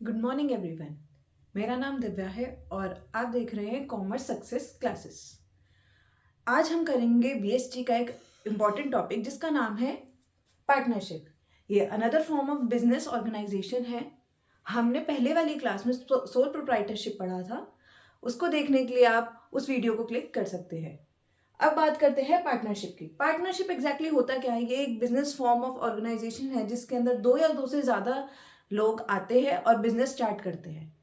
Good morning everyone. मेरा नाम दिव्या है और आप देख रहे हैं कॉमर्स सक्सेस क्लासेस। आज हम करेंगे बीएसटी का एक इम्पॉर्टेंट टॉपिक जिसका नाम है पार्टनरशिप। ये another form of business organization है। हमने पहले वाली क्लास में सोल प्रोप्राइटरशिप पढ़ा था, उसको देखने के लिए आप उस वीडियो को क्लिक कर सकते हैं। अब बात करते हैं पार्टनरशिप की। पार्टनरशिप एग्जैक्टली होता क्या है? ये एक बिजनेस फॉर्म ऑफ ऑर्गेनाइजेशन है जिसके अंदर दो या दो से ज़्यादा लोग आते हैं और बिजनेस स्टार्ट करते हैं।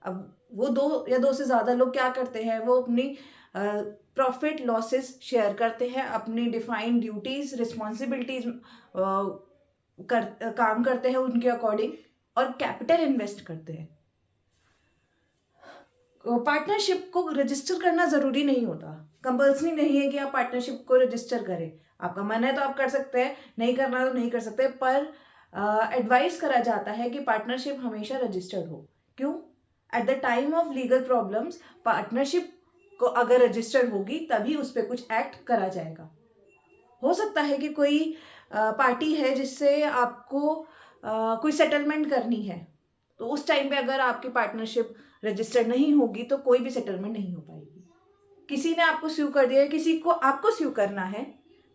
अब वो दो या दो से ज़्यादा लोग क्या करते हैं? वो अपनी प्रॉफिट लॉसेस शेयर करते हैं, अपनी डिफाइंड ड्यूटीज रिस्पॉन्सिबिलिटीज काम करते हैं उनके अकॉर्डिंग और कैपिटल इन्वेस्ट करते हैं। पार्टनरशिप को रजिस्टर करना ज़रूरी नहीं होता, कंपल्सरी नहीं है कि आप पार्टनरशिप को रजिस्टर करें। आपका मन है तो आप कर सकते हैं, नहीं करना तो नहीं कर सकते, पर एडवाइस करा जाता है कि पार्टनरशिप हमेशा रजिस्टर्ड हो। क्यों? At the time of legal problems partnership को अगर रजिस्टर्ड होगी तभी उस पर कुछ एक्ट करा जाएगा। हो सकता है कि कोई पार्टी है जिससे आपको कोई सेटलमेंट करनी है, तो उस टाइम पे अगर आपकी पार्टनरशिप रजिस्टर्ड नहीं होगी तो कोई भी सेटलमेंट नहीं हो पाएगी। किसी ने आपको स्यू कर दिया है, किसी को आपको स्यू करना है,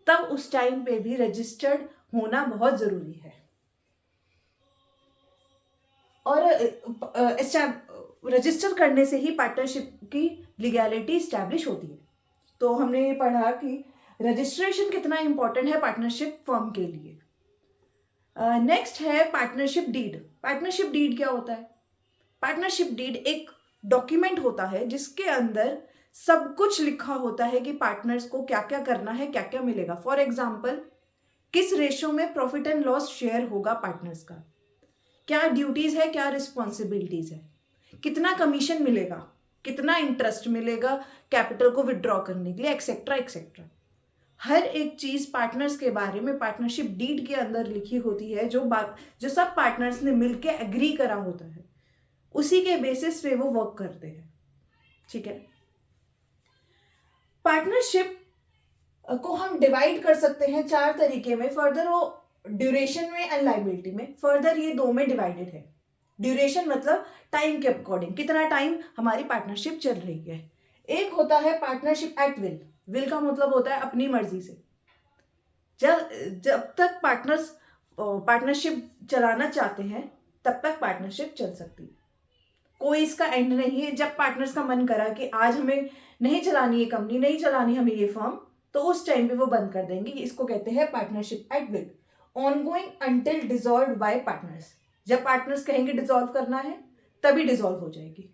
तब उस टाइम पे भी रजिस्टर्ड होना बहुत ज़रूरी है। और रजिस्टर करने से ही पार्टनरशिप की लीगैलिटी स्टैब्लिश होती है। तो हमने ये पढ़ा कि रजिस्ट्रेशन कितना इंपॉर्टेंट है पार्टनरशिप फर्म के लिए। नेक्स्ट है पार्टनरशिप डीड। पार्टनरशिप डीड क्या होता है? पार्टनरशिप डीड एक डॉक्यूमेंट होता है जिसके अंदर सब कुछ लिखा होता है कि पार्टनर्स को क्या क्या करना है, क्या क्या मिलेगा। फॉर एग्जाम्पल, किस रेशो में प्रॉफिट एंड लॉस शेयर होगा पार्टनर्स का, क्या ड्यूटीज है, क्या रिस्पॉन्सिबिलिटीज है, कितना कमीशन मिलेगा, कितना इंटरेस्ट मिलेगा कैपिटल को विड्रॉ करने के लिए, एक्सेट्रा एक्सेट्रा। हर एक चीज पार्टनर्स के बारे में पार्टनरशिप डीड के अंदर लिखी होती है, जो सब पार्टनर्स ने मिलके एग्री करा होता है, उसी के बेसिस पे वो वर्क करते हैं। ठीक है। पार्टनरशिप को हम डिवाइड कर सकते हैं चार तरीके में। फर्दर वो ड्यूरेशन में एंड लाइबिलिटी में, फर्दर ये दो में डिवाइडेड है। ड्यूरेशन मतलब टाइम के अकॉर्डिंग, कितना टाइम हमारी पार्टनरशिप चल रही है। एक होता है पार्टनरशिप एट विल। विल का मतलब होता है अपनी मर्जी से। जब जब तक पार्टनरशिप चलाना चाहते हैं तब तक पार्टनरशिप चल सकती है, कोई इसका एंड नहीं है। जब पार्टनर्स का मन करा कि आज हमें नहीं चलानी ये कंपनी, नहीं चलानी हमें ये फर्म, तो उस टाइम पे वो बंद कर देंगे। इसको कहते हैं partnership at will, ongoing until dissolve bye partners. जब पार्टनर्स कहेंगे डिसॉल्व करना है तभी डिसॉल्व हो जाएगी।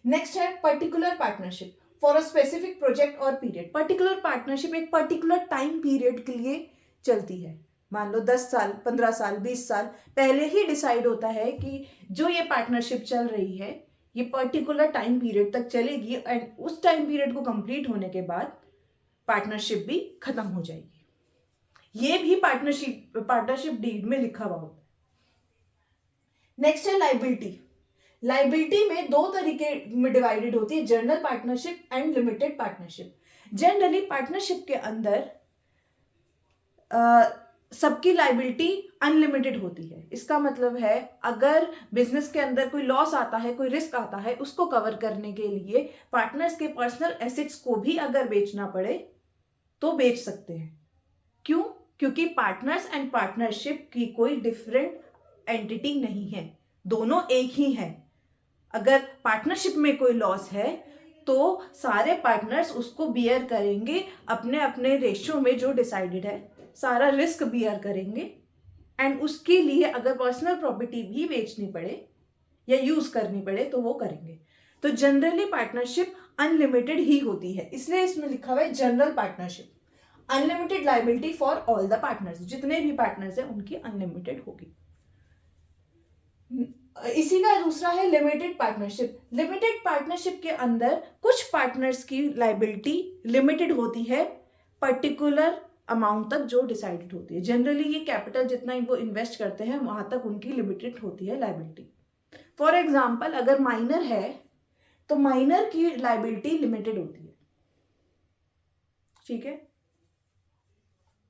नेक्स्ट है particular partnership for a specific project और पीरियड। पर्टिकुलर पार्टनरशिप एक पर्टिकुलर टाइम पीरियड के लिए चलती है। मान लो 10 साल, 15 साल, 20 साल पहले ही डिसाइड होता है कि जो ये पार्टनरशिप चल रही है ये पर्टिकुलर टाइम पीरियड तक चलेगी, एंड उस टाइम पीरियड को कंप्लीट होने के बाद पार्टनरशिप भी खत्म हो जाएगी। ये भी पार्टनरशिप डीड में लिखा हुआ होता है। नेक्स्ट है लाइबिलिटी। लाइबिलिटी में दो तरीके में डिवाइडेड होती है, general partnership and limited partnership. Generally partnership के अंदर सबकी लाइबिलिटी अनलिमिटेड होती है। इसका मतलब है अगर बिजनेस के अंदर कोई लॉस आता है, कोई रिस्क आता है, उसको कवर करने के लिए पार्टनर्स के पर्सनल एसेट्स को भी अगर बेचना पड़े तो बेच सकते हैं। क्यों? क्योंकि पार्टनर्स एंड पार्टनरशिप की कोई डिफरेंट एंटिटी नहीं है, दोनों एक ही है। अगर पार्टनरशिप में कोई लॉस है तो सारे पार्टनर्स उसको बियर करेंगे, अपने अपने रेशियो में जो डिसाइडेड है सारा रिस्क बियर करेंगे, एंड उसके लिए अगर पर्सनल प्रॉपर्टी भी बेचनी पड़े या यूज करनी पड़े तो वो करेंगे। तो जनरली पार्टनरशिप अनलिमिटेड ही होती है, इसलिए इसमें लिखा हुआ है general partnership. Unlimited liability for all the partners, जितने भी पार्टनर्स हैं उनकी अनलिमिटेड होगी। इसी का दूसरा है लिमिटेड पार्टनरशिप। लिमिटेड पार्टनरशिप के अंदर कुछ पार्टनर्स की लाइबिलिटी लिमिटेड होती है, पर्टिकुलर अमाउंट तक जो डिसाइडेड होती है। जनरली ये कैपिटल जितना वो इन्वेस्ट करते हैं वहां तक उनकी लिमिटेड होती है लाइबिलिटी। फॉर एग्जाम्पल, अगर माइनर है तो माइनर की लाइबिलिटी लिमिटेड होती है। ठीक है।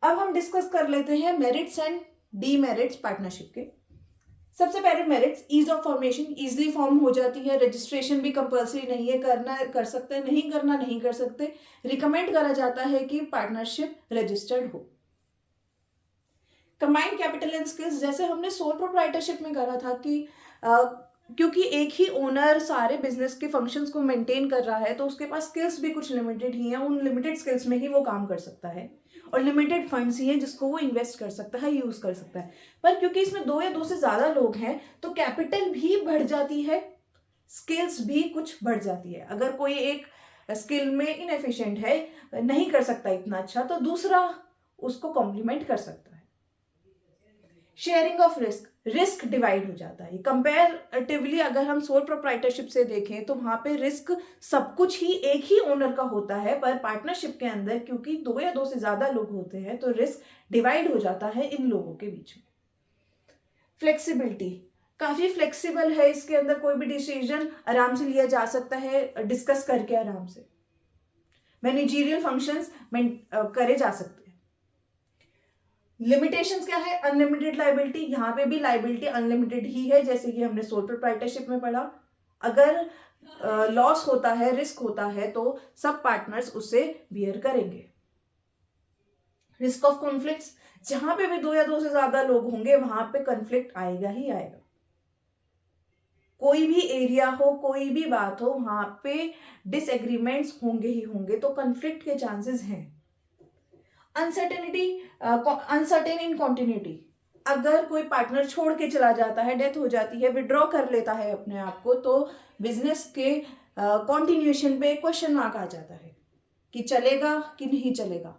अब हम डिस्कस कर लेते हैं मेरिट्स एंड डीमेरिट्स पार्टनरशिप के। सबसे पहले merits, ease of formation, easily form हो जाती है, रजिस्ट्रेशन भी कंपल्सरी नहीं है, करना कर सकते, नहीं करना नहीं कर सकते, रिकमेंड करा जाता है कि पार्टनरशिप रजिस्टर्ड हो। कंबाइंड कैपिटल एंड स्किल्स, जैसे हमने सोल प्रोप्राइटरशिप में करा था कि क्योंकि एक ही ओनर सारे बिजनेस के फंक्शंस को मेंटेन कर रहा है तो उसके पास स्किल्स भी कुछ लिमिटेड ही हैं, उन लिमिटेड स्किल्स में ही वो काम कर सकता है और लिमिटेड फंड्स ही हैं जिसको वो इन्वेस्ट कर सकता है, यूज कर सकता है। पर क्योंकि इसमें 2 या 2 से ज्यादा लोग हैं तो कैपिटल भी बढ़ जाती है, स्किल्स भी कुछ बढ़ जाती है। अगर कोई एक स्किल में इनएफिशिएंट है, नहीं कर सकता इतना अच्छा, तो दूसरा उसको कॉम्प्लीमेंट कर सकता है। Sharing of risk, risk divide हो जाता है। कंपैरेटिवली अगर हम सोल प्रोप्राइटरशिप से देखें तो वहां पे रिस्क सब कुछ ही एक ही ओनर का होता है, पर पार्टनरशिप के अंदर क्योंकि 2 या 2 से ज्यादा लोग होते हैं तो रिस्क डिवाइड हो जाता है इन लोगों के बीच में। फ्लेक्सिबिलिटी, काफी फ्लेक्सिबल है, इसके अंदर कोई भी डिसीजन आराम से लिया जा सकता है, डिस्कस करके आराम से मैनेजरियल फंक्शंस करे जा सकते हैं। लिमिटेशंस क्या है? अनलिमिटेड लाइबिलिटी, यहाँ पे भी लाइबिलिटी अनलिमिटेड ही है, जैसे कि हमने सोल प्रोप्राइटरशिप में पढ़ा। अगर लॉस होता है, रिस्क होता है तो सब पार्टनर्स उसे बियर करेंगे। रिस्क ऑफ कॉन्फ्लिक्ट्स, जहां पे भी 2 या 2 से ज्यादा लोग होंगे वहां पे कॉन्फ्लिक्ट आएगा ही आएगा। कोई भी एरिया हो, कोई भी बात हो, वहां पे डिसएग्रीमेंट्स होंगे ही होंगे, तो कॉन्फ्लिक्ट के चांसेस हैं। अनसर्टेनिटी, अनसर्टेन इन कॉन्टिन्यूटी, अगर कोई पार्टनर छोड़ के चला जाता है, डेथ हो जाती है, विड्रॉ कर लेता है अपने आप को, तो बिजनेस के कॉन्टिन्यूएशन पे क्वेश्चन मार्क आ जाता है कि चलेगा कि नहीं चलेगा।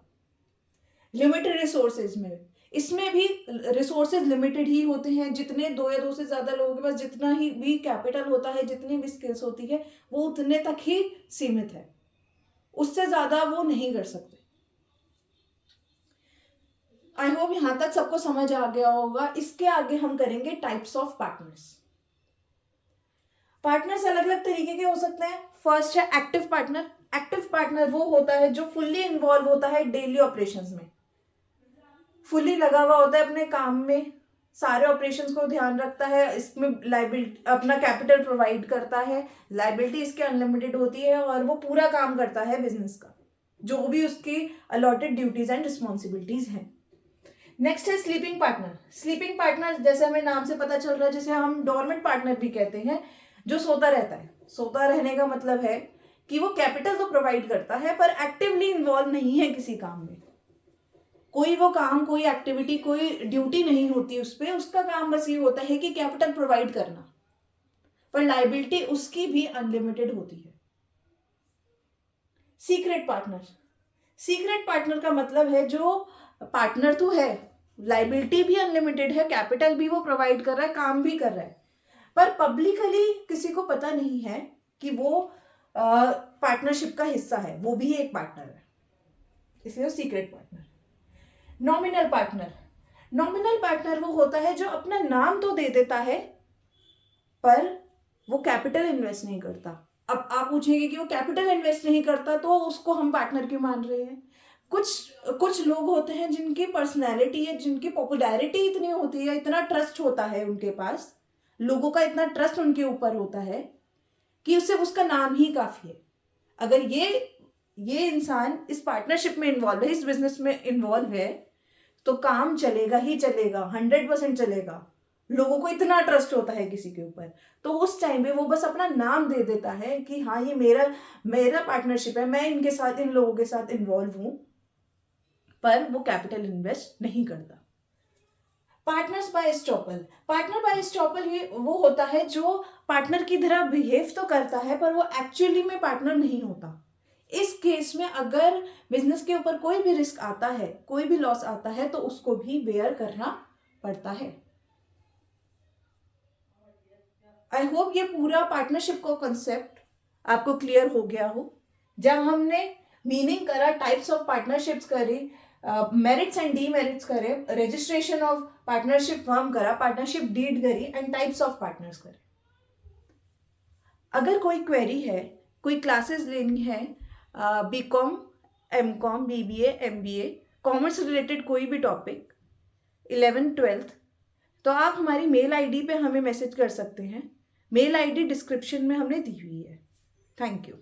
लिमिटेड रिसोर्सेज में, इसमें भी रिसोर्सेज लिमिटेड ही होते हैं, जितने 2 या 2 से ज्यादा लोगों के पास जितना ही भी कैपिटल होता है, जितनी भी स्किल्स होती है, वो उतने तक ही सीमित है, उससे ज्यादा वो नहीं कर सकते। आई होप यहां तक सबको समझ आ गया होगा। इसके आगे हम करेंगे टाइप्स ऑफ पार्टनर्स। पार्टनर्स अलग अलग तरीके के हो सकते हैं। फर्स्ट है एक्टिव पार्टनर। एक्टिव पार्टनर वो होता है जो फुल्ली इन्वॉल्व होता है डेली ऑपरेशंस में, फुल्ली लगा हुआ होता है अपने काम में, सारे ऑपरेशंस को ध्यान रखता है, इसमें लाइबिलिटी अपना कैपिटल प्रोवाइड करता है, लाइबिलिटी इसके अनलिमिटेड होती है और वो पूरा काम करता है बिजनेस का, जो भी उसकी अलॉटेड ड्यूटीज एंड रिस्पॉन्सिबिलिटीज हैं। नेक्स्ट है स्लीपिंग पार्टनर। स्लीपिंग पार्टनर जैसे हमें नाम से पता चल रहा है, जिसे हम डोरमेंट पार्टनर भी कहते हैं, जो सोता रहता है। सोता रहने का मतलब है कि वो कैपिटल तो प्रोवाइड करता है पर एक्टिवली इन्वॉल्व नहीं है किसी काम में, कोई वो काम, कोई एक्टिविटी, कोई ड्यूटी नहीं होती उस पर, उसका काम बस ये होता है कि कैपिटल प्रोवाइड करना, पर लाइबिलिटी उसकी भी अनलिमिटेड होती है। Secret partner. सीक्रेट पार्टनर का मतलब है जो पार्टनर तो है, लाइबिलिटी भी अनलिमिटेड है, कैपिटल भी वो प्रोवाइड कर रहा है, काम भी कर रहा है, पर पब्लिकली किसी को पता नहीं है कि वो पार्टनरशिप का हिस्सा है, वो भी एक पार्टनर है, इसलिए secret partner. Nominal partner. Nominal partner वो होता है जो अपना नाम तो दे देता है पर वो कैपिटल इन्वेस्ट नहीं करता। अब आप पूछेंगे कि वो कैपिटल इन्वेस्ट नहीं करता तो उसको हम पार्टनर क्यों मान रहे हैं? कुछ लोग होते हैं जिनकी पर्सनैलिटी है, जिनकी पॉपुलैरिटी इतनी होती है, इतना ट्रस्ट होता है उनके पास, लोगों का इतना ट्रस्ट उनके ऊपर होता है कि उससे उसका नाम ही काफी है। अगर ये इंसान इस पार्टनरशिप में इन्वॉल्व है, इस बिजनेस में इन्वॉल्व है, तो काम चलेगा ही चलेगा, 100% चलेगा। लोगों को इतना ट्रस्ट होता है किसी के ऊपर, तो उस टाइम पे वो बस अपना नाम दे देता है कि हाँ ये मेरा पार्टनरशिप है, मैं इनके साथ, इन लोगों के साथ इन्वॉल्व हूं, पर वो कैपिटल इन्वेस्ट नहीं करता। Partners by estoppel. Partner by estoppel ये वो होता है जो पार्टनर की तरह बिहेव तो करता है पर वो एक्चुअली में पार्टनर नहीं होता। इस केस में अगर बिजनेस के ऊपर कोई भी रिस्क आता है, कोई भी लॉस आता है, तो उसको भी बेयर करना पड़ता है। आई होप ये पूरा पार्टनरशिप का कंसेप्ट आपको क्लियर हो गया हो। जब हमने मीनिंग करा, टाइप्स ऑफ पार्टनरशिप्स करी, मेरिट्स एंड डीमेरिट्स करे, रजिस्ट्रेशन ऑफ पार्टनरशिप फॉर्म करा, पार्टनरशिप डीड करी एंड टाइप्स ऑफ पार्टनर्स करे। अगर कोई क्वेरी है, कोई क्लासेस लेनी है, BCom, MCom, BBA, MBA, commerce related कोई भी टॉपिक, 11th 12th, तो आप हमारी मेल आईडी पे हमें मैसेज कर सकते हैं। मेल आईडी डिस्क्रिप्शन में हमने दी हुई है। Thank you.